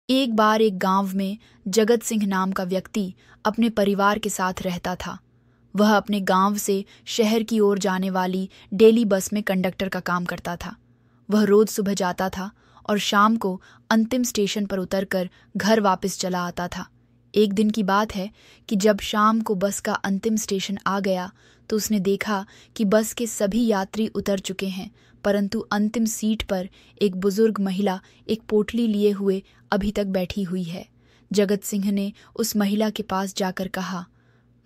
एक बार एक गांव में जगत सिंह नाम का व्यक्ति अपने परिवार के साथ रहता था। वह अपने गांव से शहर की ओर जाने वाली डेली बस में कंडक्टर का काम करता था। वह रोज सुबह जाता था और शाम को अंतिम स्टेशन पर उतरकर घर वापस चला आता था। एक दिन की बात है कि जब शाम को बस का अंतिम स्टेशन आ गया तो उसने देखा कि बस के सभी यात्री उतर चुके हैं, परंतु अंतिम सीट पर एक बुजुर्ग महिला एक पोटली लिए हुए अभी तक बैठी हुई है। जगत सिंह ने उस महिला के पास जाकर कहा,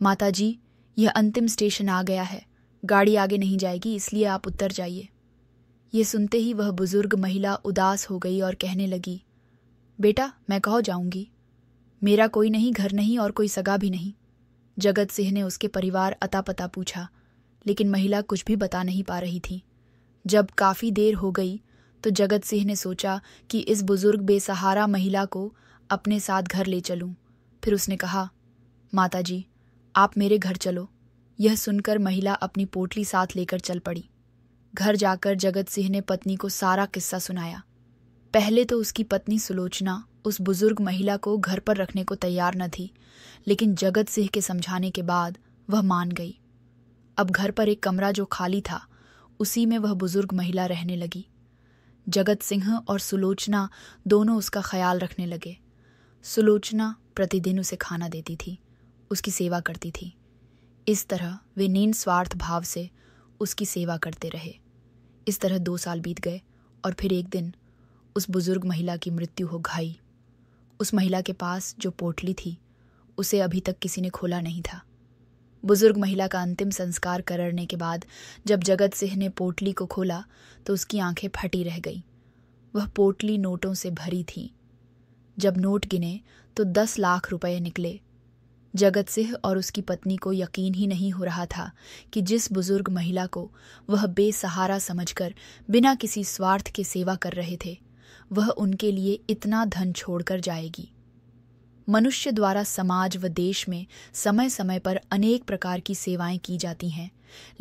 माताजी, यह अंतिम स्टेशन आ गया है, गाड़ी आगे नहीं जाएगी, इसलिए आप उतर जाइए। ये सुनते ही वह बुजुर्ग महिला उदास हो गई और कहने लगी, बेटा, मैं कहाँ जाऊंगी, मेरा कोई नहीं, घर नहीं और कोई सगा भी नहीं। जगत सिंह ने उसके परिवार अता पता पूछा, लेकिन महिला कुछ भी बता नहीं पा रही थी। जब काफी देर हो गई तो जगत सिंह ने सोचा कि इस बुजुर्ग बेसहारा महिला को अपने साथ घर ले चलूं। फिर उसने कहा, माताजी, आप मेरे घर चलो। यह सुनकर महिला अपनी पोटली साथ लेकर चल पड़ी। घर जाकर जगत सिंह ने पत्नी को सारा किस्सा सुनाया। पहले तो उसकी पत्नी सुलोचना उस बुजुर्ग महिला को घर पर रखने को तैयार न थी, लेकिन जगत सिंह के समझाने के बाद वह मान गई। अब घर पर एक कमरा जो खाली था, उसी में वह बुजुर्ग महिला रहने लगी। जगत सिंह और सुलोचना दोनों उसका ख्याल रखने लगे। सुलोचना प्रतिदिन उसे खाना देती थी, उसकी सेवा करती थी। इस तरह वे निस्वार्थ भाव से उसकी सेवा करते रहे। इस तरह 2 साल बीत गए और फिर एक दिन उस बुजुर्ग महिला की मृत्यु हो गई। उस महिला के पास जो पोटली थी उसे अभी तक किसी ने खोला नहीं था। बुजुर्ग महिला का अंतिम संस्कार करने के बाद जब जगत सिंह ने पोटली को खोला तो उसकी आंखें फटी रह गईं। वह पोटली नोटों से भरी थी। जब नोट गिने तो 10 लाख रुपए निकले। जगत सिंह और उसकी पत्नी को यकीन ही नहीं हो रहा था कि जिस बुजुर्ग महिला को वह बेसहारा समझकर बिना किसी स्वार्थ के सेवा कर रहे थे, वह उनके लिए इतना धन छोड़कर जाएगी। मनुष्य द्वारा समाज व देश में समय समय पर अनेक प्रकार की सेवाएं की जाती हैं,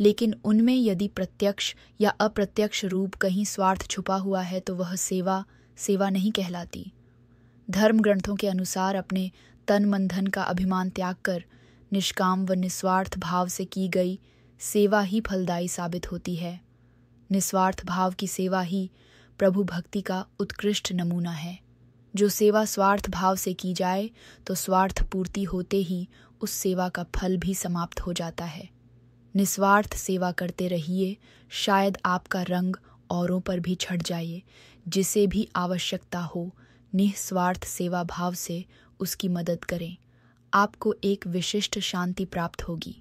लेकिन उनमें यदि प्रत्यक्ष या अप्रत्यक्ष रूप कहीं स्वार्थ छुपा हुआ है तो वह सेवा नहीं कहलाती। धर्म ग्रंथों के अनुसार अपने तन मन धन का अभिमान त्याग कर निष्काम व निस्वार्थ भाव से की गई सेवा ही फलदायी साबित होती है। निस्वार्थ भाव की सेवा ही प्रभु भक्ति का उत्कृष्ट नमूना है। जो सेवा स्वार्थ भाव से की जाए तो स्वार्थ पूर्ति होते ही उस सेवा का फल भी समाप्त हो जाता है। निस्वार्थ सेवा करते रहिए, शायद आपका रंग औरों पर भी छट जाए। जिसे भी आवश्यकता हो, निस्वार्थ सेवा भाव से उसकी मदद करें। आपको एक विशिष्ट शांति प्राप्त होगी।